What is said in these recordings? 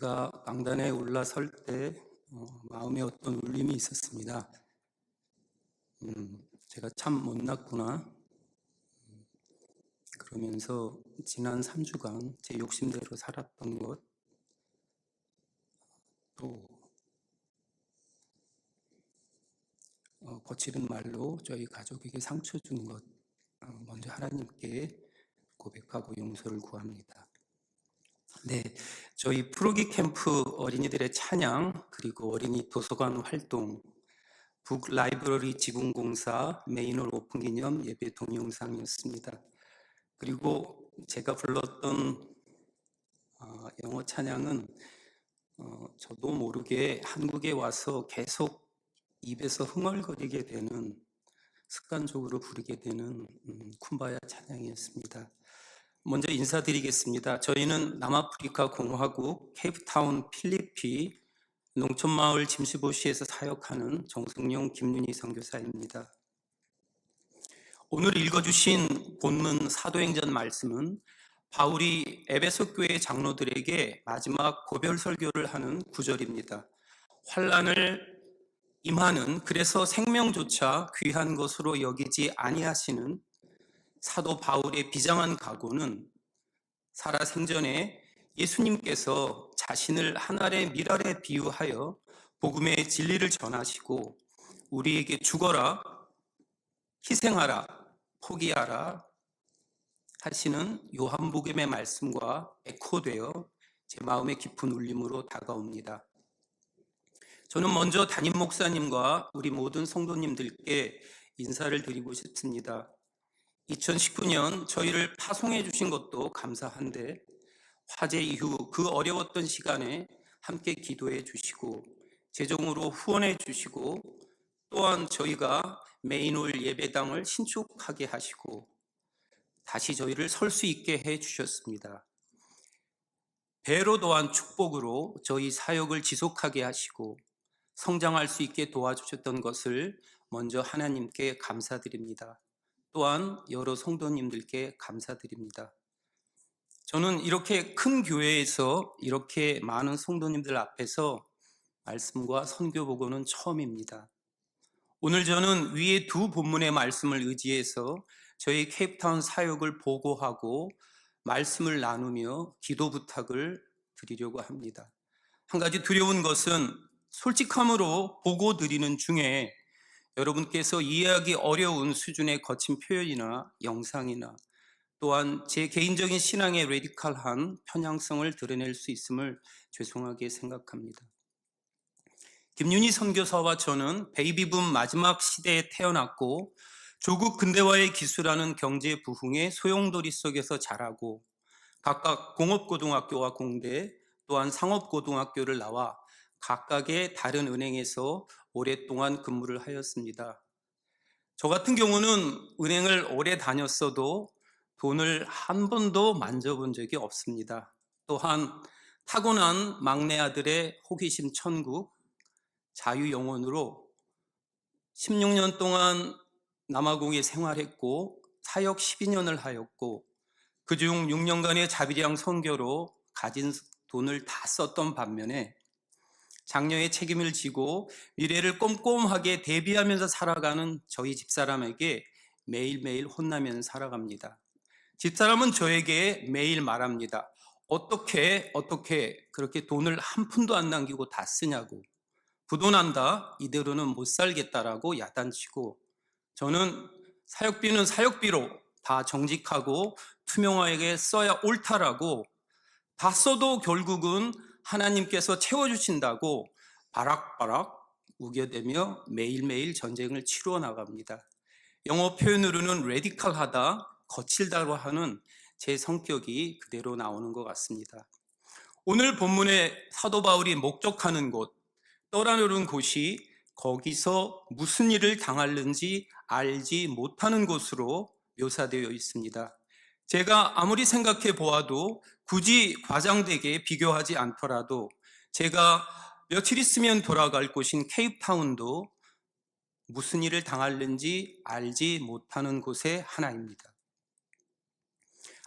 제가 강단에 올라설 때 마음에 어떤 울림이 있었습니다. 제가 참 못났구나. 그러면서 지난 3주간 제 욕심대로 살았던 것, 또 거칠은 말로 저희 가족에게 상처 준 것, 먼저 하나님께 고백하고 용서를 구합니다. 네, 저희 프로기 캠프 어린이들의 찬양, 그리고 어린이 도서관 활동, 북 라이브러리 지붕공사 메인홀 오픈 기념 예배 동영상이었습니다. 그리고 제가 불렀던 영어 찬양은 저도 모르게 한국에 와서 계속 입에서 흥얼거리게 되는, 습관적으로 부르게 되는 쿰바야 찬양이었습니다. 먼저 인사드리겠습니다. 저희는 남아프리카 공화국 케이프타운 필리피 농촌마을 짐시보시에서 사역하는 정승용 김윤희 선교사입니다. 오늘 읽어주신 본문 사도행전 말씀은 바울이 에베소 교회 장로들에게 마지막 고별 설교를 하는 구절입니다. 환난을 임하는, 그래서 생명조차 귀한 것으로 여기지 아니하시는 사도 바울의 비장한 각오는 살아생전에 예수님께서 자신을 한 알의 밀알에 비유하여 복음의 진리를 전하시고 우리에게 죽어라, 희생하라, 포기하라 하시는 요한복음의 말씀과 에코되어 제 마음의 깊은 울림으로 다가옵니다. 저는 먼저 담임 목사님과 우리 모든 성도님들께 인사를 드리고 싶습니다. 2019년 저희를 파송해 주신 것도 감사한데 화재 이후 그 어려웠던 시간에 함께 기도해 주시고 재정으로 후원해 주시고 또한 저희가 메인홀 예배당을 신축하게 하시고 다시 저희를 설 수 있게 해 주셨습니다. 배로 더한 축복으로 저희 사역을 지속하게 하시고 성장할 수 있게 도와주셨던 것을 먼저 하나님께 감사드립니다. 또한 여러 성도님들께 감사드립니다. 저는 이렇게 큰 교회에서 이렇게 많은 성도님들 앞에서 말씀과 선교 보고는 처음입니다. 오늘 저는 위에 두 본문의 말씀을 의지해서 저희 케이프타운 사역을 보고하고 말씀을 나누며 기도 부탁을 드리려고 합니다. 한 가지 두려운 것은 솔직함으로 보고 드리는 중에 여러분께서 이해하기 어려운 수준의 거친 표현이나 영상이나 또한 제 개인적인 신앙의 레디컬한 편향성을 드러낼 수 있음을 죄송하게 생각합니다. 김윤희 선교사와 저는 베이비붐 마지막 시대에 태어났고 조국 근대화의 기술하는 경제 부흥의 소용돌이 속에서 자라고 각각 공업고등학교와 공대 또한 상업고등학교를 나와 각각의 다른 은행에서 오랫동안 근무를 하였습니다. 저 같은 경우는 은행을 오래 다녔어도 돈을 한 번도 만져본 적이 없습니다. 또한 타고난 막내 아들의 호기심 천국, 자유영혼으로 16년 동안 남아공에 생활했고 사역 12년을 하였고 그중 6년간의 자비량 선교로 가진 돈을 다 썼던 반면에 장녀의 책임을 지고 미래를 꼼꼼하게 대비하면서 살아가는 저희 집사람에게 매일매일 혼나면서 살아갑니다. 집사람은 저에게 매일 말합니다. 어떻게 그렇게 돈을 한 푼도 안 남기고 다 쓰냐고. 부도난다, 이대로는 못 살겠다라고 야단치고, 저는 사역비는 사역비로 다 정직하고 투명하게 써야 옳다라고, 다 써도 결국은 하나님께서 채워주신다고 바락바락 우겨대며 매일매일 전쟁을 치루어 나갑니다. 영어 표현으로는 레디컬하다, 거칠다고 하는 제 성격이 그대로 나오는 것 같습니다. 오늘 본문에 사도 바울이 목적하는 곳, 떠나려는 곳이 거기서 무슨 일을 당하는지 알지 못하는 곳으로 묘사되어 있습니다. 제가 아무리 생각해 보아도 굳이 과장되게 비교하지 않더라도 제가 며칠 있으면 돌아갈 곳인 케이프타운도 무슨 일을 당하는지 알지 못하는 곳의 하나입니다.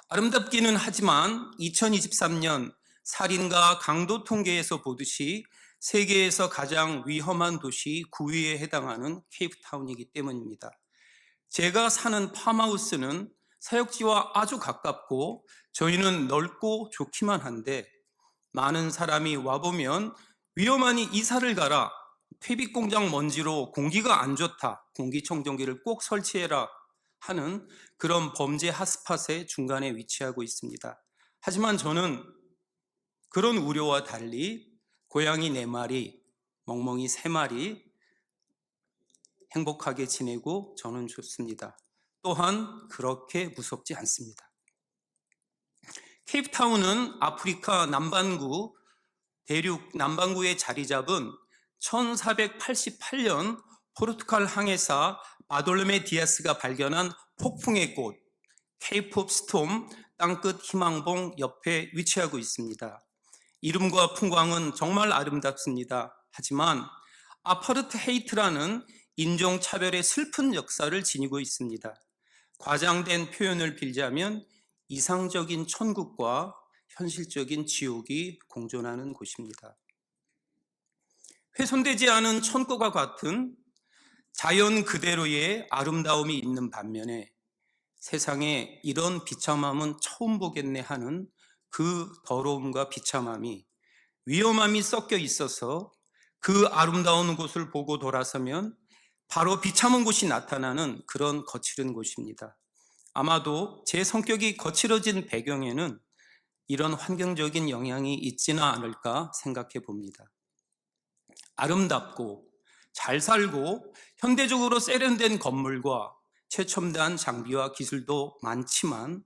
아름답기는 하지만 2023년 살인과 강도 통계에서 보듯이 세계에서 가장 위험한 도시 9위에 해당하는 케이프타운이기 때문입니다. 제가 사는 팜하우스는 사역지와 아주 가깝고 저희는 넓고 좋기만 한데 많은 사람이 와보면 위험하니 이사를 가라, 퇴비공장 먼지로 공기가 안 좋다, 공기청정기를 꼭 설치해라 하는 그런 범죄 핫스팟의 중간에 위치하고 있습니다. 하지만 저는 그런 우려와 달리 고양이 4마리, 멍멍이 3마리 행복하게 지내고 저는 좋습니다. 또한 그렇게 무섭지 않습니다. 케이프타운은 아프리카 남반구, 대륙 남반구에 자리 잡은 1488년 포르투갈 항해사 바돌로메 디아스가 발견한 폭풍의 꽃, 케이프 오브 스톰, 땅끝 희망봉 옆에 위치하고 있습니다. 이름과 풍광은 정말 아름답습니다. 하지만 아파르트헤이트라는 인종차별의 슬픈 역사를 지니고 있습니다. 과장된 표현을 빌자면 이상적인 천국과 현실적인 지옥이 공존하는 곳입니다. 훼손되지 않은 천국과 같은 자연 그대로의 아름다움이 있는 반면에 세상에 이런 비참함은 처음 보겠네 하는 그 더러움과 비참함이, 위험함이 섞여 있어서 그 아름다운 곳을 보고 돌아서면 바로 비참한 곳이 나타나는 그런 거칠은 곳입니다. 아마도 제 성격이 거칠어진 배경에는 이런 환경적인 영향이 있지는 않을까 생각해 봅니다. 아름답고 잘 살고 현대적으로 세련된 건물과 최첨단 장비와 기술도 많지만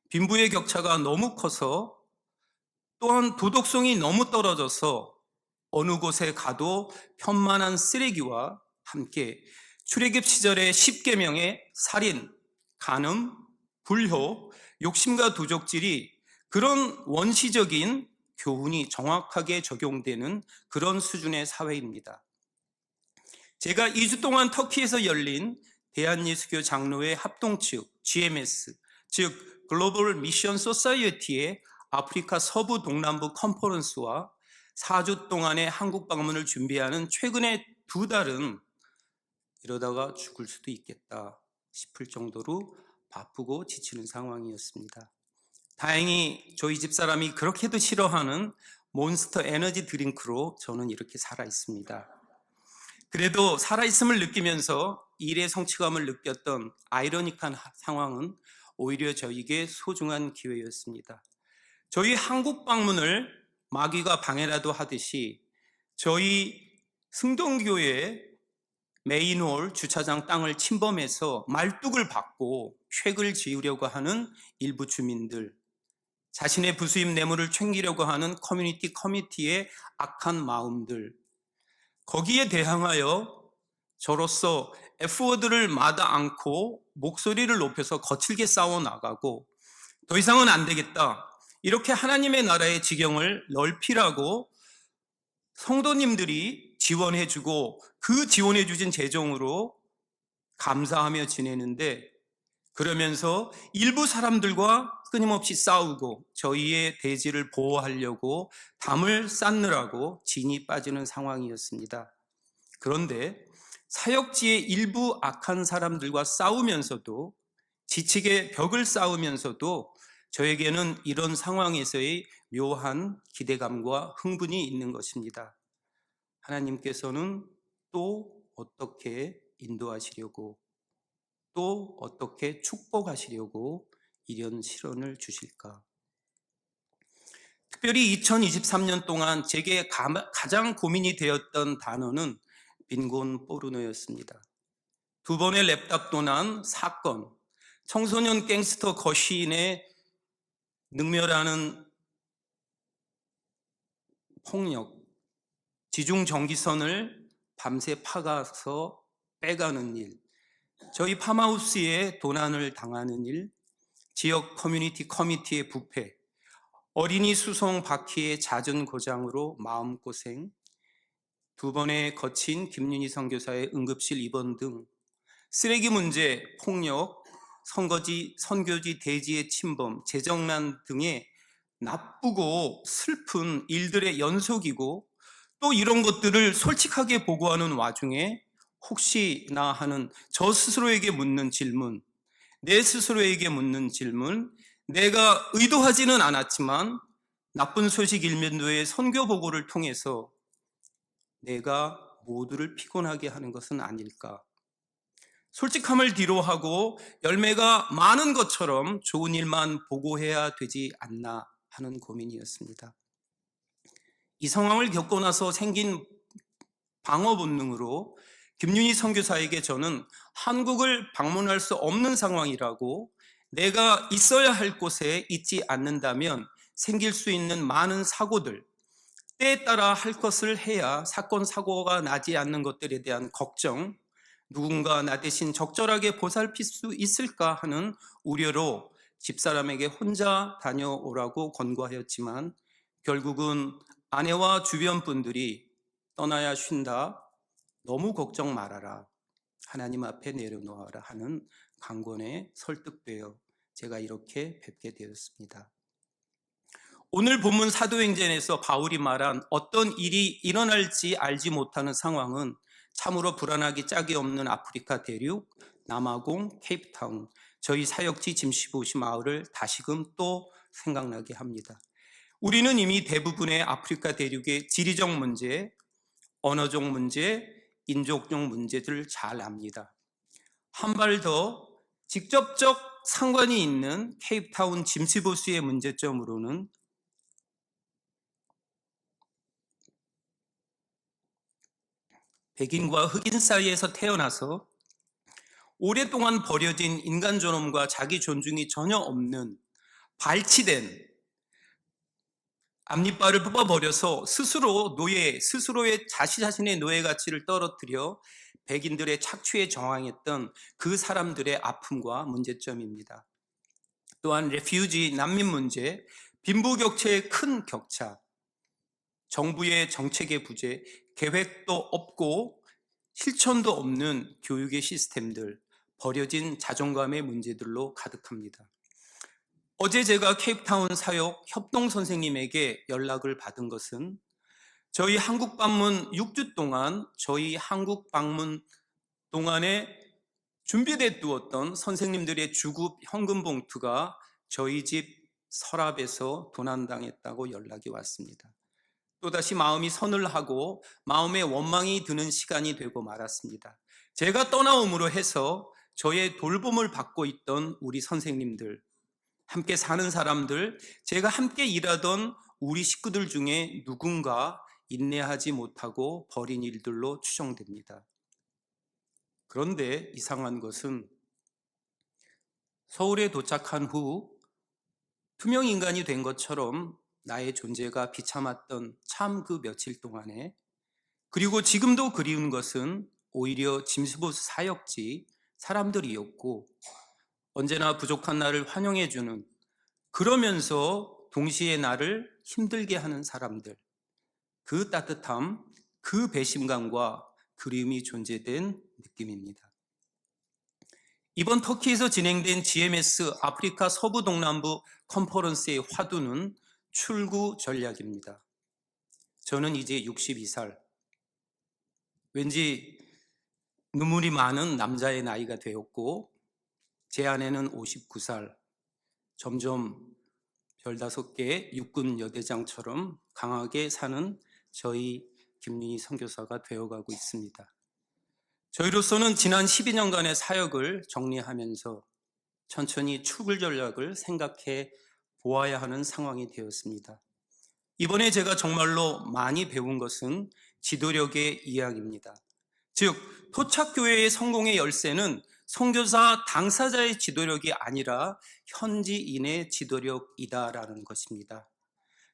빈부의 격차가 너무 커서, 또한 도덕성이 너무 떨어져서 어느 곳에 가도 편만한 쓰레기와 함께 출애굽 시절의 10계명의 살인, 간음, 불효, 욕심과 도적질이 그런 원시적인 교훈이 정확하게 적용되는 그런 수준의 사회입니다. 제가 2주 동안 터키에서 열린 대한예수교 장로회 합동측 GMS, 즉 글로벌 미션 소사이어티의 아프리카 서부 동남부 컨퍼런스와 4주 동안의 한국 방문을 준비하는 최근의 2달은 이러다가 죽을 수도 있겠다 싶을 정도로 바쁘고 지치는 상황이었습니다. 다행히 저희 집사람이 그렇게도 싫어하는 몬스터 에너지 드링크로 저는 이렇게 살아 있습니다. 그래도 살아있음을 느끼면서 일의 성취감을 느꼈던 아이러니한 상황은 오히려 저에게 소중한 기회였습니다. 저희 한국 방문을 마귀가 방해라도 하듯이 저희 승동교회 메인홀 주차장 땅을 침범해서 말뚝을 박고 획을 지으려고 하는 일부 주민들, 자신의 부수입 뇌물을 챙기려고 하는 커뮤니티의 악한 마음들, 거기에 대항하여 저로서 F워드를 마다 않고 목소리를 높여서 거칠게 싸워나가고 더 이상은 안 되겠다, 이렇게 하나님의 나라의 지경을 넓히라고 성도님들이 지원해주고 그 지원해주신 재정으로 감사하며 지내는데, 그러면서 일부 사람들과 끊임없이 싸우고 저희의 대지를 보호하려고 담을 쌓느라고 진이 빠지는 상황이었습니다. 그런데 사역지의 일부 악한 사람들과 싸우면서도, 지치게 벽을 쌓으면서도 저에게는 이런 상황에서의 묘한 기대감과 흥분이 있는 것입니다. 하나님께서는 또 어떻게 인도하시려고, 또 어떻게 축복하시려고 이런 시련을 주실까? 특별히 2023년 동안 제게 가장 고민이 되었던 단어는 빈곤 포르노였습니다. 2번의 랩탑 도난 사건, 청소년 갱스터 거시인의 능멸하는 폭력, 지중 전기선을 밤새 파가서 빼가는 일, 저희 팜하우스에 도난을 당하는 일, 지역 커뮤니티의 부패, 어린이 수송 바퀴의 잦은 고장으로 마음고생, 2번의 거친 김윤희 선교사의 응급실 입원 등 쓰레기 문제, 폭력, 선교지 대지의 침범, 재정난 등의 나쁘고 슬픈 일들의 연속이고 또 이런 것들을 솔직하게 보고하는 와중에 혹시나 하는 저 스스로에게 묻는 질문, 내 스스로에게 묻는 질문, 내가 의도하지는 않았지만 나쁜 소식 일면도의 선교 보고를 통해서 내가 모두를 피곤하게 하는 것은 아닐까? 솔직함을 뒤로하고 열매가 많은 것처럼 좋은 일만 보고해야 되지 않나 하는 고민이었습니다. 이 상황을 겪고 나서 생긴 방어 본능으로 김윤희 선교사에게 저는 한국을 방문할 수 없는 상황이라고, 내가 있어야 할 곳에 있지 않는다면 생길 수 있는 많은 사고들, 때에 따라 할 것을 해야 사건 사고가 나지 않는 것들에 대한 걱정, 누군가 나 대신 적절하게 보살필 수 있을까 하는 우려로 집사람에게 혼자 다녀오라고 권고하였지만 결국은 아내와 주변 분들이 떠나야 쉰다, 너무 걱정 말아라, 하나님 앞에 내려놓아라 하는 강권에 설득되어 제가 이렇게 뵙게 되었습니다. 오늘 본문 사도행전에서 바울이 말한 어떤 일이 일어날지 알지 못하는 상황은 참으로 불안하기 짝이 없는 아프리카 대륙, 남아공, 케이프타운, 저희 사역지 짐시보시 마을을 다시금 또 생각나게 합니다. 우리는 이미 대부분의 아프리카 대륙의 지리적 문제, 언어적 문제, 인종적 문제들을 잘 압니다. 한 발 더 직접적 상관이 있는 케이프타운 짐시보시의 문제점으로는 백인과 흑인 사이에서 태어나서 오랫동안 버려진 인간 존엄과 자기 존중이 전혀 없는 발치된 앞니빨을 뽑아버려서 스스로의 자신의 노예 가치를 떨어뜨려 백인들의 착취에 저항했던 그 사람들의 아픔과 문제점입니다. 또한 레퓨지 난민 문제, 빈부격차의 큰 격차, 정부의 정책의 부재, 계획도 없고 실천도 없는 교육의 시스템들, 버려진 자존감의 문제들로 가득합니다. 어제 제가 케이프타운 사역 협동 선생님에게 연락을 받은 것은 저희 한국 방문 6주 동안 저희 한국 방문 동안에 준비돼 두었던 선생님들의 주급 현금 봉투가 저희 집 서랍에서 도난당했다고 연락이 왔습니다. 또다시 마음이 서늘하고 마음에 원망이 드는 시간이 되고 말았습니다. 제가 떠나옴으로 해서 저의 돌봄을 받고 있던 우리 선생님들, 함께 사는 사람들, 제가 함께 일하던 우리 식구들 중에 누군가 인내하지 못하고 버린 일들로 추정됩니다. 그런데 이상한 것은 서울에 도착한 후 투명 인간이 된 것처럼 나의 존재가 비참했던 참 그 며칠 동안에, 그리고 지금도 그리운 것은 오히려 짐스보스 사역지 사람들이었고 언제나 부족한 나를 환영해주는, 그러면서 동시에 나를 힘들게 하는 사람들, 그 따뜻함, 그 배심감과 그리움이 존재된 느낌입니다. 이번 터키에서 진행된 GMS 아프리카 서부 동남부 컨퍼런스의 화두는 출구 전략입니다. 저는 이제 62살, 왠지 눈물이 많은 남자의 나이가 되었고 제 아내는 59살, 점점 15개의 육군 여대장처럼 강하게 사는 저희 김윤희 선교사가 되어가고 있습니다. 저희로서는 지난 12년간의 사역을 정리하면서 천천히 출구 전략을 생각해 보아야 하는 상황이 되었습니다. 이번에 제가 정말로 많이 배운 것은 지도력의 이야기입니다. 즉, 토착교회의 성공의 열쇠는 선교사 당사자의 지도력이 아니라 현지인의 지도력이다라는 것입니다.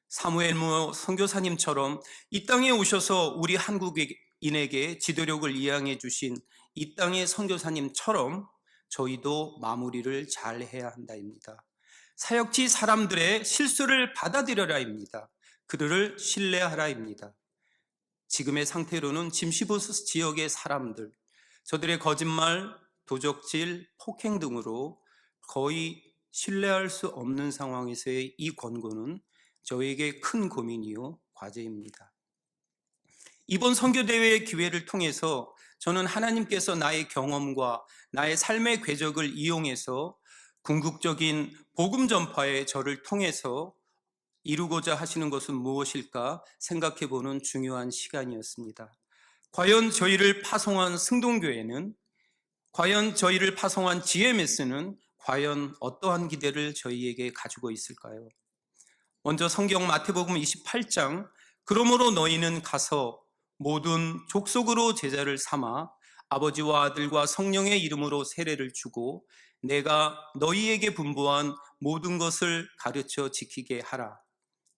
사무엘 선교사님처럼 이 땅에 오셔서 우리 한국인에게 지도력을 이양해 주신 이 땅의 선교사님처럼 저희도 마무리를 잘 해야 한다입니다. 사역지 사람들의 실수를 받아들여라입니다. 그들을 신뢰하라입니다. 지금의 상태로는 짐시보스 지역의 사람들, 저들의 거짓말, 도적질, 폭행 등으로 거의 신뢰할 수 없는 상황에서의 이 권고는 저에게 큰 고민이요 과제입니다. 이번 선교대회의 기회를 통해서 저는 하나님께서 나의 경험과 나의 삶의 궤적을 이용해서 궁극적인 복음 전파에 저를 통해서 이루고자 하시는 것은 무엇일까 생각해 보는 중요한 시간이었습니다. 과연 저희를 파송한 승동교회는, 과연 저희를 파송한 GMS는 과연 어떠한 기대를 저희에게 가지고 있을까요? 먼저 성경 마태복음 28장, 그러므로 너희는 가서 모든 족속으로 제자를 삼아 아버지와 아들과 성령의 이름으로 세례를 주고 내가 너희에게 분부한 모든 것을 가르쳐 지키게 하라.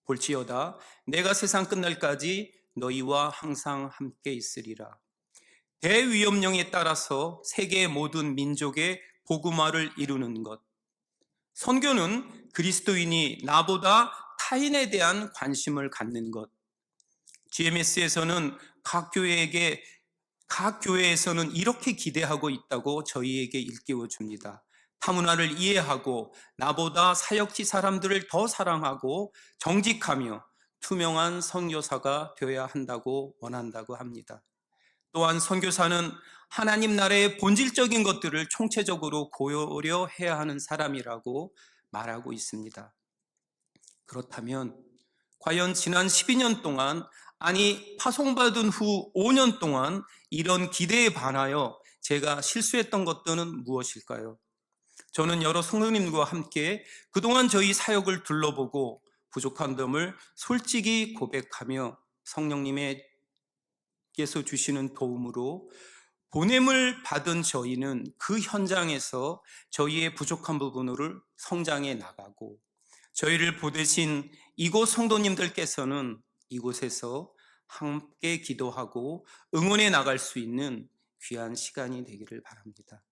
볼지어다 내가 세상 끝날까지 너희와 항상 함께 있으리라. 대위엄령에 따라서 세계 모든 민족의 복음화를 이루는 것. 선교는 그리스도인이 나보다 타인에 대한 관심을 갖는 것. GMS에서는 각 교회에서는 이렇게 기대하고 있다고 저희에게 일깨워 줍니다. 타문화를 이해하고 나보다 사역지 사람들을 더 사랑하고 정직하며 투명한 선교사가 되어야 한다고 원한다고 합니다. 또한 선교사는 하나님 나라의 본질적인 것들을 총체적으로 고려해야 하는 사람이라고 말하고 있습니다. 그렇다면 과연 지난 12년 동안, 아니 파송받은 후 5년 동안 이런 기대에 반하여 제가 실수했던 것들은 무엇일까요? 저는 여러 성도님과 함께 그동안 저희 사역을 둘러보고 부족한 점을 솔직히 고백하며 성령님께서 주시는 도움으로 보냄을 받은 저희는 그 현장에서 저희의 부족한 부분을 성장해 나가고, 저희를 보내신 이곳 성도님들께서는 이곳에서 함께 기도하고 응원해 나갈 수 있는 귀한 시간이 되기를 바랍니다.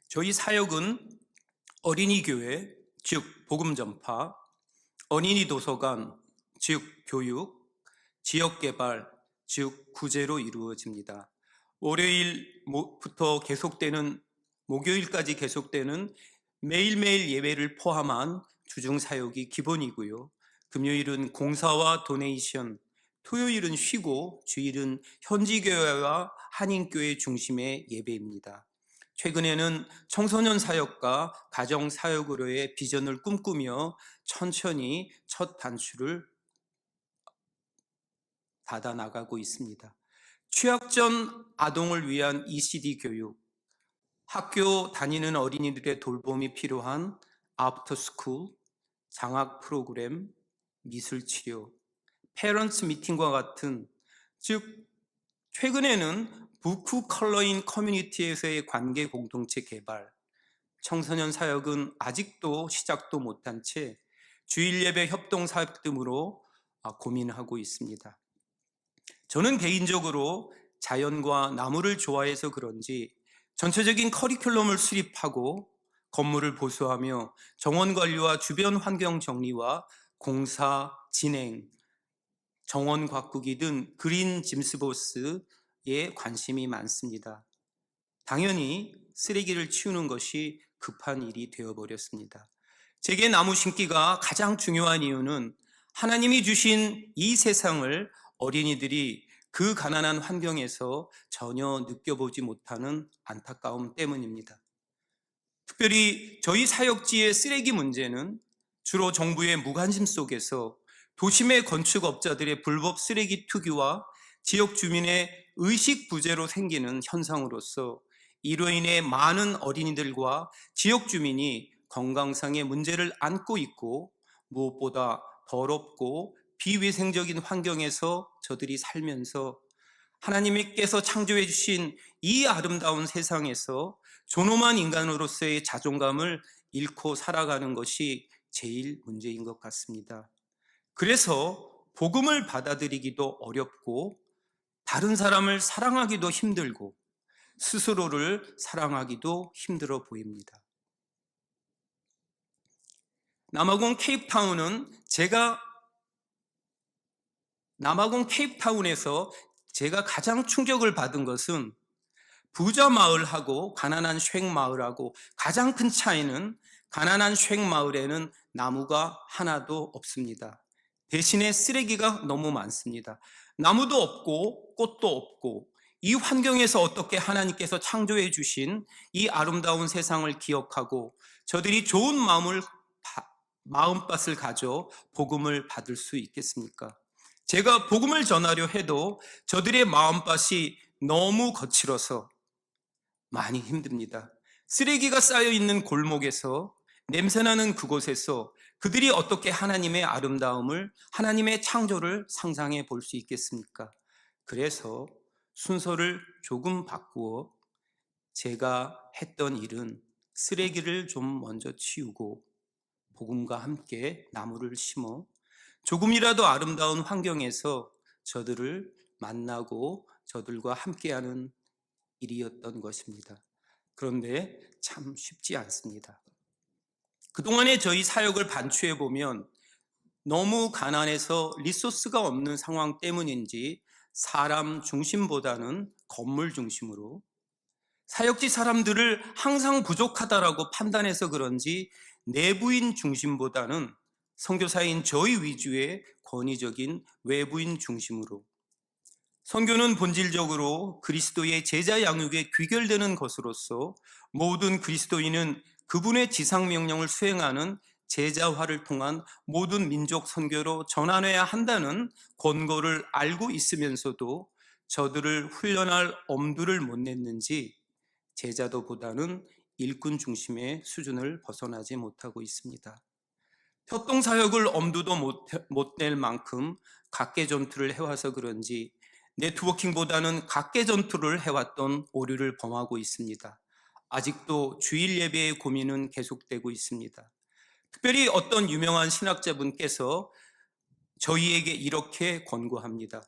저희 사역은 어린이 교회, 즉 복음 전파, 어린이 도서관, 즉 교육, 지역 개발, 즉 구제로 이루어집니다. 월요일부터 계속되는, 목요일까지 계속되는 매일매일 예배를 포함한 주중 사역이 기본이고요. 금요일은 공사와 도네이션, 토요일은 쉬고 주일은 현지교회와 한인교회 중심의 예배입니다. 최근에는 청소년 사역과 가정 사역으로의 비전을 꿈꾸며 천천히 첫 단추를 닫아 나가고 있습니다. 취약전 아동을 위한 ECD 교육, 학교 다니는 어린이들의 돌봄이 필요한 아프터 스쿨, 장학 프로그램, 미술 치료, 페런츠 미팅과 같은, 즉 최근에는 부쿠 컬러인 커뮤니티에서의 관계 공동체 개발, 청소년 사역은 아직도 시작도 못한 채 주일 예배 협동 사역 등으로 고민하고 있습니다. 저는 개인적으로 자연과 나무를 좋아해서 그런지 전체적인 커리큘럼을 수립하고 건물을 보수하며 정원 관리와 주변 환경 정리와 공사 진행, 정원 가꾸기 등 그린 짐스보스에 관심이 많습니다. 당연히 쓰레기를 치우는 것이 급한 일이 되어버렸습니다. 제게 나무 심기가 가장 중요한 이유는 하나님이 주신 이 세상을 어린이들이 그 가난한 환경에서 전혀 느껴보지 못하는 안타까움 때문입니다. 특별히 저희 사역지의 쓰레기 문제는 주로 정부의 무관심 속에서 도심의 건축업자들의 불법 쓰레기 투기와 지역 주민의 의식 부재로 생기는 현상으로서 이로 인해 많은 어린이들과 지역 주민이 건강상의 문제를 안고 있고, 무엇보다 더럽고 비위생적인 환경에서 저들이 살면서 하나님께서 창조해 주신 이 아름다운 세상에서 존엄한 인간으로서의 자존감을 잃고 살아가는 것이 제일 문제인 것 같습니다. 그래서 복음을 받아들이기도 어렵고, 다른 사람을 사랑하기도 힘들고, 스스로를 사랑하기도 힘들어 보입니다. 남아공 케이프타운에서 제가 가장 충격을 받은 것은 부자 마을하고 가난한 쉥 마을하고 가장 큰 차이는 가난한 쉥 마을에는 나무가 하나도 없습니다. 대신에 쓰레기가 너무 많습니다. 나무도 없고 꽃도 없고 이 환경에서 어떻게 하나님께서 창조해 주신 이 아름다운 세상을 기억하고 저들이 좋은 마음밭을 가져 복음을 받을 수 있겠습니까? 제가 복음을 전하려 해도 저들의 마음밭이 너무 거칠어서 많이 힘듭니다. 쓰레기가 쌓여 있는 골목에서, 냄새나는 그곳에서 그들이 어떻게 하나님의 아름다움을, 하나님의 창조를 상상해 볼 수 있겠습니까? 그래서 순서를 조금 바꾸어 제가 했던 일은 쓰레기를 좀 먼저 치우고 복음과 함께 나무를 심어 조금이라도 아름다운 환경에서 저들을 만나고 저들과 함께하는 일이었던 것입니다. 그런데 참 쉽지 않습니다. 그동안의 저희 사역을 반추해 보면 너무 가난해서 리소스가 없는 상황 때문인지 사람 중심보다는 건물 중심으로, 사역지 사람들을 항상 부족하다라고 판단해서 그런지 내부인 중심보다는 선교사인 저희 위주의 권위적인 외부인 중심으로, 선교는 본질적으로 그리스도의 제자 양육에 귀결되는 것으로서 모든 그리스도인은 그분의 지상명령을 수행하는 제자화를 통한 모든 민족 선교로 전환해야 한다는 권고를 알고 있으면서도 저들을 훈련할 엄두를 못 냈는지 제자도보다는 일꾼 중심의 수준을 벗어나지 못하고 있습니다. 협동사역을 엄두도 못 낼 만큼 각계 전투를 해와서 그런지 네트워킹보다는 각계 전투를 해왔던 오류를 범하고 있습니다. 아직도 주일 예배의 고민은 계속되고 있습니다. 특별히 어떤 유명한 신학자분께서 저희에게 이렇게 권고합니다.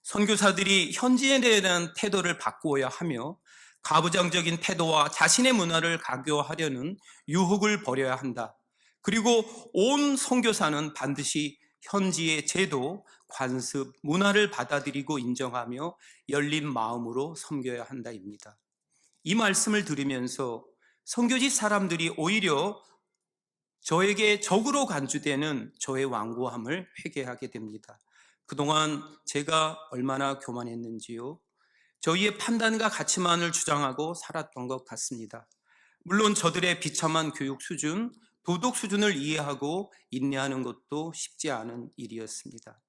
선교사들이 현지에 대한 태도를 바꾸어야 하며 가부장적인 태도와 자신의 문화를 강요하려는 유혹을 버려야 한다. 그리고 온 선교사는 반드시 현지의 제도, 관습, 문화를 받아들이고 인정하며 열린 마음으로 섬겨야 한다입니다. 이 말씀을 들으면서 선교지 사람들이 오히려 저에게 적으로 간주되는 저의 완고함을 회개하게 됩니다. 그동안 제가 얼마나 교만했는지요. 저희의 판단과 가치만을 주장하고 살았던 것 같습니다. 물론 저들의 비참한 교육 수준, 도덕 수준을 이해하고 인내하는 것도 쉽지 않은 일이었습니다.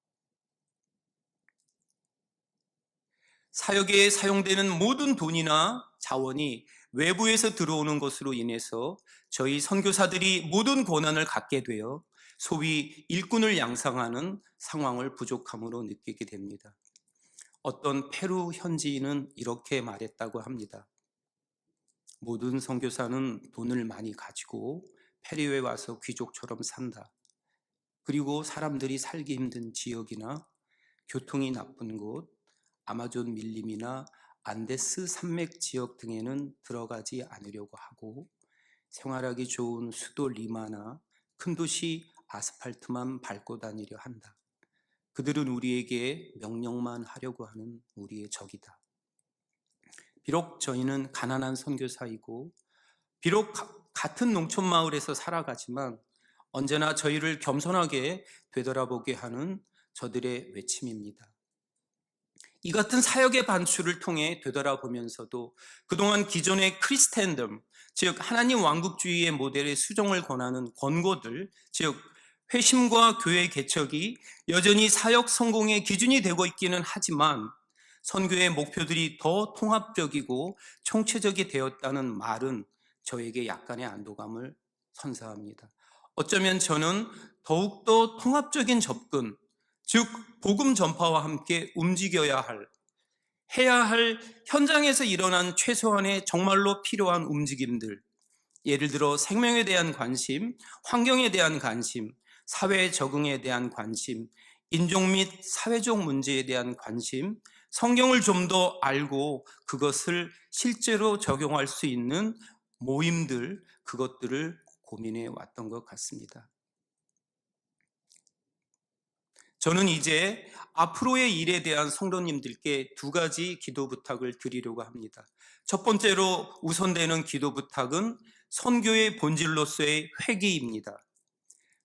사역에 사용되는 모든 돈이나 자원이 외부에서 들어오는 것으로 인해서 저희 선교사들이 모든 권한을 갖게 되어 소위 일꾼을 양성하는 상황을 부족함으로 느끼게 됩니다. 어떤 페루 현지인은 이렇게 말했다고 합니다. 모든 선교사는 돈을 많이 가지고 페루에 와서 귀족처럼 산다. 그리고 사람들이 살기 힘든 지역이나 교통이 나쁜 곳, 아마존 밀림이나 안데스 산맥 지역 등에는 들어가지 않으려고 하고 생활하기 좋은 수도 리마나 큰 도시 아스팔트만 밟고 다니려 한다. 그들은 우리에게 명령만 하려고 하는 우리의 적이다. 비록 저희는 가난한 선교사이고 비록 같은 농촌 마을에서 살아가지만 언제나 저희를 겸손하게 되돌아보게 하는 저들의 외침입니다. 이 같은 사역의 반추를 통해 되돌아보면서도 그동안 기존의 크리스텐덤, 즉 하나님 왕국주의의 모델의 수정을 권하는 권고들, 즉 회심과 교회 개척이 여전히 사역 성공의 기준이 되고 있기는 하지만 선교의 목표들이 더 통합적이고 총체적이 되었다는 말은 저에게 약간의 안도감을 선사합니다. 어쩌면 저는 더욱더 통합적인 접근, 즉 복음 전파와 함께 움직여야 해야 할 현장에서 일어난 최소한의 정말로 필요한 움직임들, 예를 들어 생명에 대한 관심, 환경에 대한 관심, 사회 적응에 대한 관심, 인종 및 사회적 문제에 대한 관심, 성경을 좀 더 알고 그것을 실제로 적용할 수 있는 모임들, 그것들을 고민해 왔던 것 같습니다. 저는 이제 앞으로의 일에 대한 성도님들께 두 가지 기도 부탁을 드리려고 합니다. 첫 번째로 우선되는 기도 부탁은 선교의 본질로서의 회개입니다.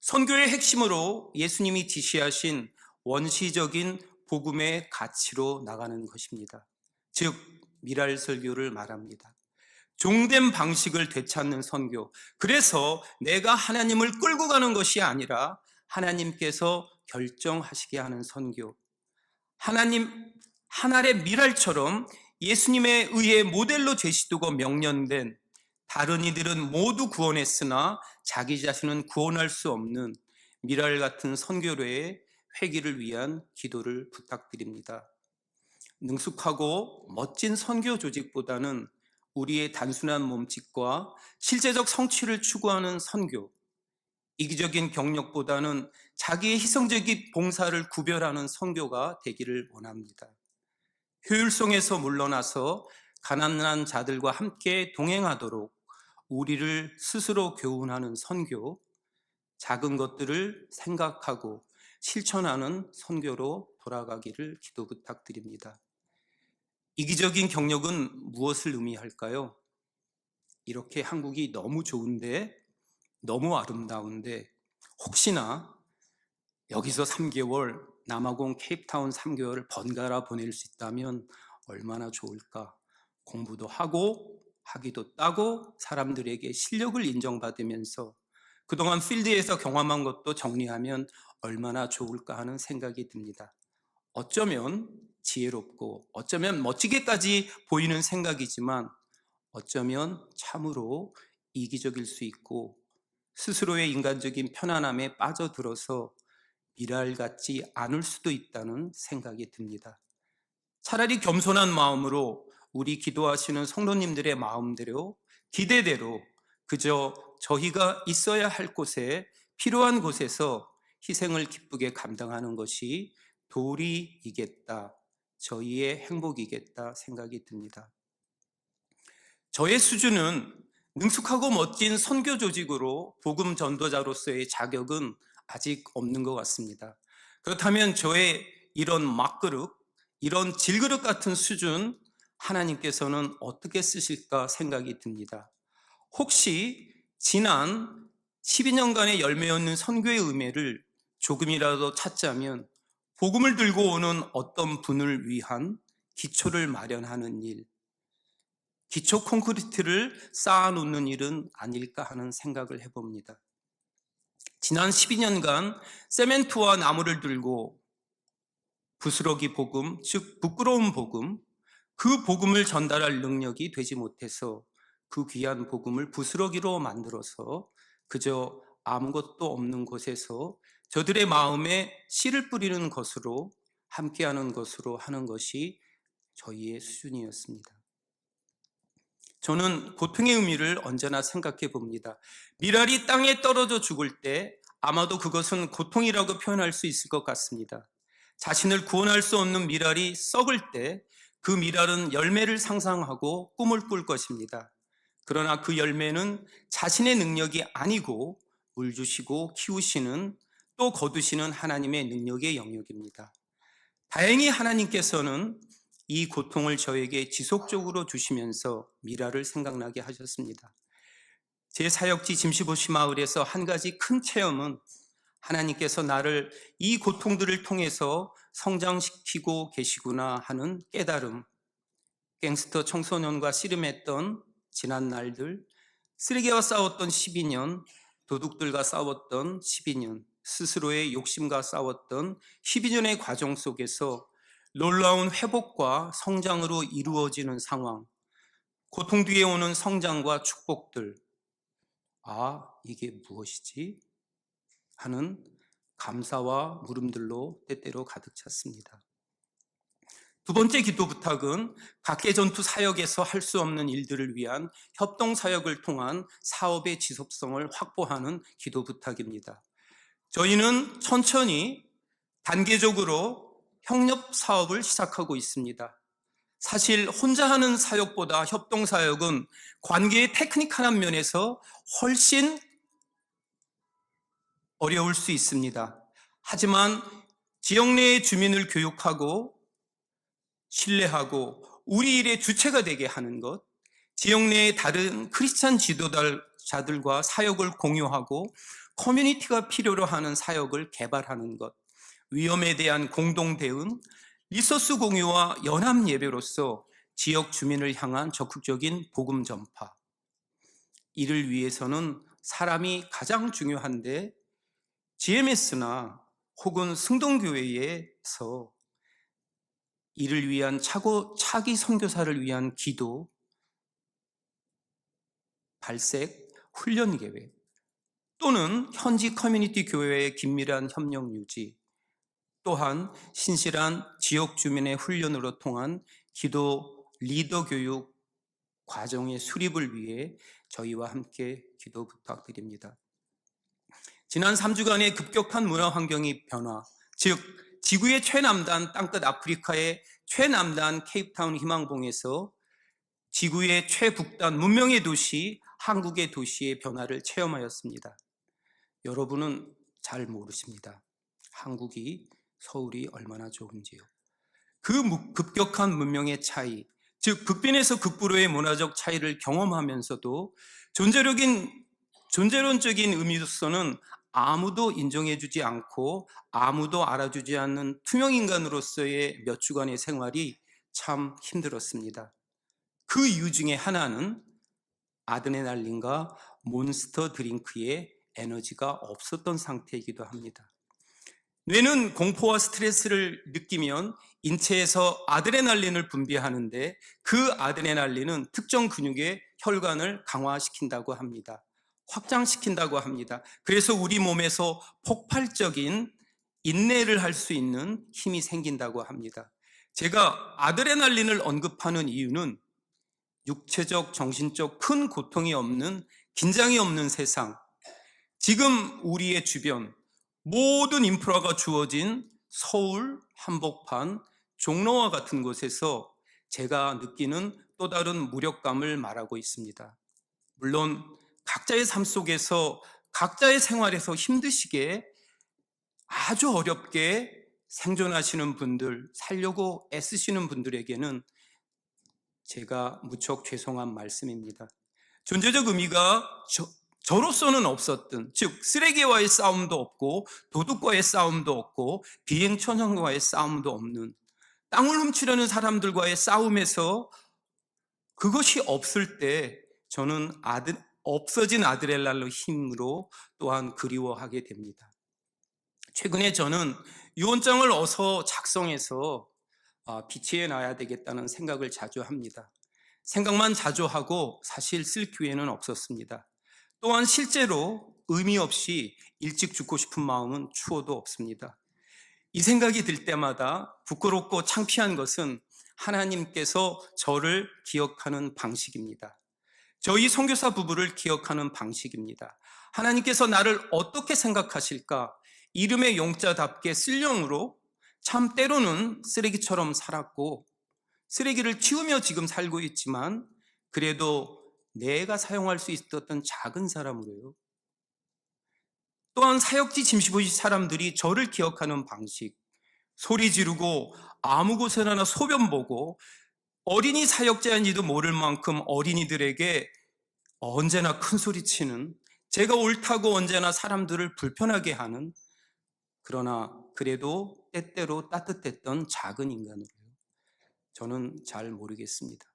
선교의 핵심으로 예수님이 지시하신 원시적인 복음의 가치로 나가는 것입니다. 즉, 미랄 설교를 말합니다. 종된 방식을 되찾는 선교. 그래서 내가 하나님을 끌고 가는 것이 아니라 하나님께서 결정하시게 하는 선교. 하나님, 하늘의 미랄처럼 예수님에 의해 모델로 제시되고 명령된 다른 이들은 모두 구원했으나 자기 자신은 구원할 수 없는 미랄 같은 선교로의 회기를 위한 기도를 부탁드립니다. 능숙하고 멋진 선교 조직보다는 우리의 단순한 몸짓과 실제적 성취를 추구하는 선교, 이기적인 경력보다는 자기의 희생적인 봉사를 구별하는 선교가 되기를 원합니다. 효율성에서 물러나서 가난한 자들과 함께 동행하도록 우리를 스스로 교훈하는 선교, 작은 것들을 생각하고 실천하는 선교로 돌아가기를 기도 부탁드립니다. 이기적인 경력은 무엇을 의미할까요? 이렇게 한국이 너무 좋은데, 너무 아름다운데 혹시나 여기서 3개월, 남아공 케이프타운 3개월을 번갈아 보낼 수 있다면 얼마나 좋을까? 공부도 하고 학위도 따고 사람들에게 실력을 인정받으면서 그동안 필드에서 경험한 것도 정리하면 얼마나 좋을까 하는 생각이 듭니다. 어쩌면 지혜롭고 어쩌면 멋지게까지 보이는 생각이지만 어쩌면 참으로 이기적일 수 있고 스스로의 인간적인 편안함에 빠져들어서 미랄 같지 않을 수도 있다는 생각이 듭니다. 차라리 겸손한 마음으로 우리 기도하시는 성도님들의 마음대로 기대대로 그저 저희가 있어야 할 곳에 필요한 곳에서 희생을 기쁘게 감당하는 것이 도리이겠다, 저희의 행복이겠다 생각이 듭니다. 저의 수준은 능숙하고 멋진 선교 조직으로 복음 전도자로서의 자격은 아직 없는 것 같습니다. 그렇다면 저의 이런 막그릇, 이런 질그릇 같은 수준 하나님께서는 어떻게 쓰실까 생각이 듭니다. 혹시 지난 12년간의 열매 없는 선교의 의미를 조금이라도 찾자면 복음을 들고 오는 어떤 분을 위한 기초를 마련하는 일, 기초 콘크리트를 쌓아놓는 일은 아닐까 하는 생각을 해봅니다. 지난 12년간 세멘트와 나무를 들고 부스러기 복음, 즉 부끄러운 복음, 그 복음을 전달할 능력이 되지 못해서 그 귀한 복음을 부스러기로 만들어서 그저 아무것도 없는 곳에서 저들의 마음에 씨를 뿌리는 것으로 함께하는 것으로 하는 것이 저희의 수준이었습니다. 저는 고통의 의미를 언제나 생각해 봅니다. 미랄이 땅에 떨어져 죽을 때 아마도 그것은 고통이라고 표현할 수 있을 것 같습니다. 자신을 구원할 수 없는 미랄이 썩을 때 그 미랄은 열매를 상상하고 꿈을 꿀 것입니다. 그러나 그 열매는 자신의 능력이 아니고 물 주시고 키우시는 또 거두시는 하나님의 능력의 영역입니다. 다행히 하나님께서는 이 고통을 저에게 지속적으로 주시면서 미랄을 생각나게 하셨습니다. 제 사역지 짐시보시 마을에서 한 가지 큰 체험은 하나님께서 나를 이 고통들을 통해서 성장시키고 계시구나 하는 깨달음. 갱스터 청소년과 씨름했던 지난 날들, 쓰레기와 싸웠던 12년, 도둑들과 싸웠던 12년, 스스로의 욕심과 싸웠던 12년의 과정 속에서 놀라운 회복과 성장으로 이루어지는 상황, 고통 뒤에 오는 성장과 축복들, 아, 이게 무엇이지? 하는 감사와 물음들로 때때로 가득 찼습니다. 두 번째 기도 부탁은 각계 전투 사역에서 할 수 없는 일들을 위한 협동 사역을 통한 사업의 지속성을 확보하는 기도 부탁입니다. 저희는 천천히 단계적으로 협력 사업을 시작하고 있습니다. 사실 혼자 하는 사역보다 협동 사역은 관계의 테크니컬한 면에서 훨씬 어려울 수 있습니다. 하지만 지역 내의 주민을 교육하고 신뢰하고 우리 일의 주체가 되게 하는 것, 지역 내의 다른 크리스찬 지도자들과 사역을 공유하고 커뮤니티가 필요로 하는 사역을 개발하는 것, 위험에 대한 공동 대응, 리소스 공유와 연합 예배로서 지역 주민을 향한 적극적인 복음 전파. 이를 위해서는 사람이 가장 중요한데 GMS나 혹은 승동교회에서 이를 위한 차기 선교사를 위한 기도, 발색, 훈련 계획 또는 현지 커뮤니티 교회의 긴밀한 협력 유지, 또한 신실한 지역 주민의 훈련으로 통한 기도 리더 교육 과정의 수립을 위해 저희와 함께 기도 부탁드립니다. 지난 3주간의 급격한 문화 환경의 변화, 즉 지구의 최남단 땅끝 아프리카의 최남단 케이프타운 희망봉에서 지구의 최북단 문명의 도시 한국의 도시의 변화를 체험하였습니다. 여러분은 잘 모르십니다. 한국이, 서울이 얼마나 좋은지요. 그 급격한 문명의 차이, 즉 북빈에서 극부로의 문화적 차이를 경험하면서도 존재론적인 의미로서는 아무도 인정해주지 않고 아무도 알아주지 않는 투명인간으로서의 몇 주간의 생활이 참 힘들었습니다. 그 이유 중에 하나는 아드레날린과 몬스터 드링크의 에너지가 없었던 상태이기도 합니다. 뇌는 공포와 스트레스를 느끼면 인체에서 아드레날린을 분비하는데 그 아드레날린은 특정 근육의 혈관을 강화시킨다고 합니다. 확장시킨다고 합니다. 그래서 우리 몸에서 폭발적인 인내를 할 수 있는 힘이 생긴다고 합니다. 제가 아드레날린을 언급하는 이유는 육체적, 정신적 큰 고통이 없는, 긴장이 없는 세상, 지금 우리의 주변 모든 인프라가 주어진 서울, 한복판, 종로와 같은 곳에서 제가 느끼는 또 다른 무력감을 말하고 있습니다. 물론 각자의 삶 속에서 각자의 생활에서 힘드시게 아주 어렵게 생존하시는 분들, 살려고 애쓰시는 분들에게는 제가 무척 죄송한 말씀입니다. 존재적 의미가 저로서는 없었던, 즉 쓰레기와의 싸움도 없고 도둑과의 싸움도 없고 비행천연과의 싸움도 없는, 땅을 훔치려는 사람들과의 싸움에서 그것이 없을 때 저는 없어진 아드레날린 힘으로 또한 그리워하게 됩니다. 최근에 저는 유언장을 어서 작성해서 비치해 놔야 되겠다는 생각을 자주 합니다. 생각만 자주 하고 사실 쓸 기회는 없었습니다. 또한 실제로 의미 없이 일찍 죽고 싶은 마음은 추워도 없습니다. 이 생각이 들 때마다 부끄럽고 창피한 것은 하나님께서 저를 기억하는 방식입니다. 저희 선교사 부부를 기억하는 방식입니다. 하나님께서 나를 어떻게 생각하실까? 이름의 용자답게 쓸령으로 참 때로는 쓰레기처럼 살았고 쓰레기를 치우며 지금 살고 있지만 그래도 내가 사용할 수 있었던 작은 사람으로요. 또한 사역지 짐시보시 사람들이 저를 기억하는 방식, 소리 지르고 아무 곳에나 소변 보고 어린이 사역자인지도 모를 만큼 어린이들에게 언제나 큰 소리치는, 제가 옳다고 언제나 사람들을 불편하게 하는, 그러나 그래도 때때로 따뜻했던 작은 인간으로요. 저는 잘 모르겠습니다.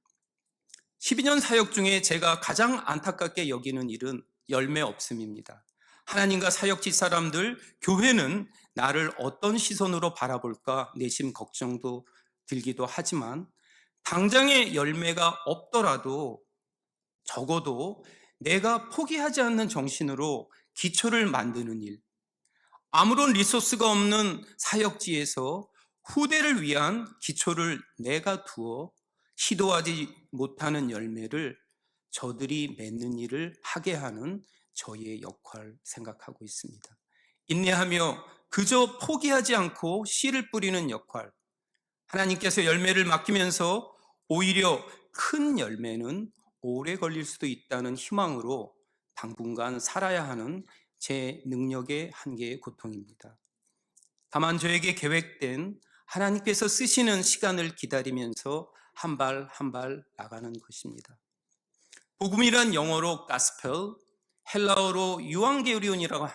12년 사역 중에 제가 가장 안타깝게 여기는 일은 열매 없음입니다. 하나님과 사역지 사람들, 교회는 나를 어떤 시선으로 바라볼까 내심 걱정도 들기도 하지만 당장의 열매가 없더라도 적어도 내가 포기하지 않는 정신으로 기초를 만드는 일, 아무런 리소스가 없는 사역지에서 후대를 위한 기초를 내가 두어 시도하지 못하는 열매를 저들이 맺는 일을 하게 하는 저희의 역할 생각하고 있습니다. 인내하며 그저 포기하지 않고 씨를 뿌리는 역할, 하나님께서 열매를 맡기면서 오히려 큰 열매는 오래 걸릴 수도 있다는 희망으로 당분간 살아야 하는 제 능력의 한계의 고통입니다. 다만 저에게 계획된 하나님께서 쓰시는 시간을 기다리면서 한 발 한 발 나가는 것입니다. 복음이란 영어로 가스펠, 헬라어로 유앙게리온이라고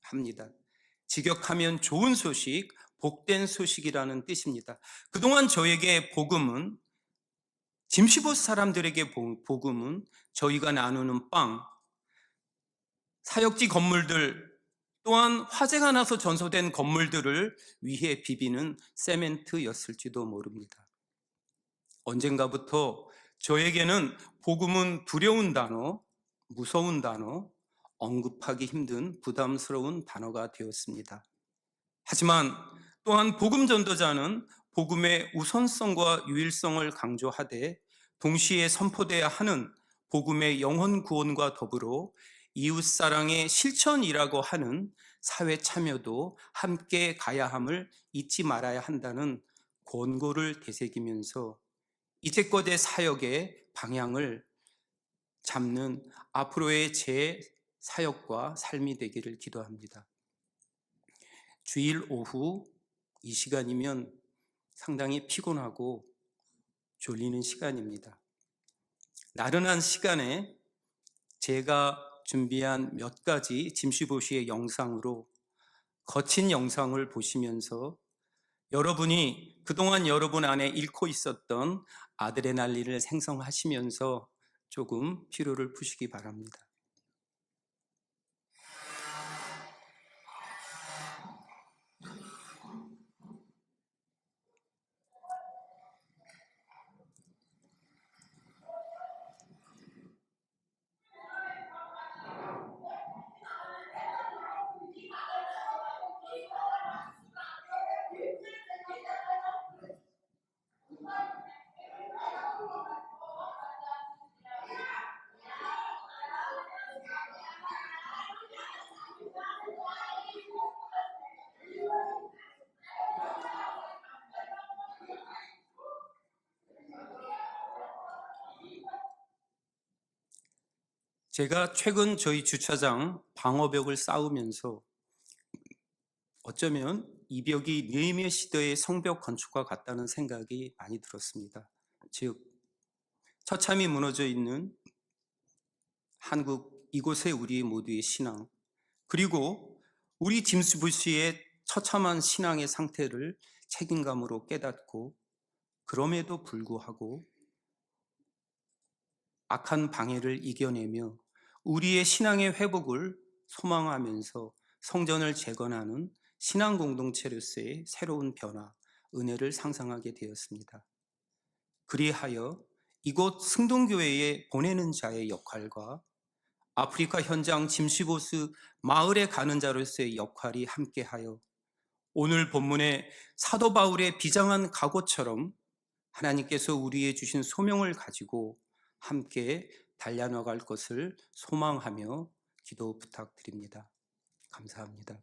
합니다. 직역하면 좋은 소식, 복된 소식이라는 뜻입니다. 그동안 저에게 복음은, 짐시보 사람들에게 복음은 저희가 나누는 빵, 사역지 건물들, 또한 화재가 나서 전소된 건물들을 위해 비비는 세멘트였을지도 모릅니다. 언젠가부터 저에게는 복음은 두려운 단어, 무서운 단어, 언급하기 힘든 부담스러운 단어가 되었습니다. 하지만 또한 복음 전도자는 복음의 우선성과 유일성을 강조하되 동시에 선포돼야 하는 복음의 영혼 구원과 더불어 이웃사랑의 실천이라고 하는 사회 참여도 함께 가야 함을 잊지 말아야 한다는 권고를 되새기면서 이제껏의 사역의 방향을 잡는 앞으로의 제 사역과 삶이 되기를 기도합니다. 주일 오후 이 시간이면 상당히 피곤하고 졸리는 시간입니다. 나른한 시간에 제가 준비한 몇 가지 짐시보시의 영상으로 거친 영상을 보시면서 여러분이 그동안 여러분 안에 잃고 있었던 아드레날린을 생성하시면서 조금 피로를 푸시기 바랍니다. 제가 최근 저희 주차장 방어벽을 쌓으면서 어쩌면 이 벽이 느헤미야 시대의 성벽 건축과 같다는 생각이 많이 들었습니다. 즉 처참히 무너져 있는 한국 이곳의 우리 모두의 신앙, 그리고 우리 짐스부시의 처참한 신앙의 상태를 책임감으로 깨닫고 그럼에도 불구하고 악한 방해를 이겨내며 우리의 신앙의 회복을 소망하면서 성전을 재건하는 신앙 공동체로서의 새로운 변화, 은혜를 상상하게 되었습니다. 그리하여 이곳 승동교회에 보내는 자의 역할과 아프리카 현장 짐시보스 마을에 가는 자로서의 역할이 함께하여 오늘 본문의 사도 바울의 비장한 각오처럼 하나님께서 우리에게 주신 소명을 가지고 함께 달려나갈 것을 소망하며 기도 부탁드립니다. 감사합니다.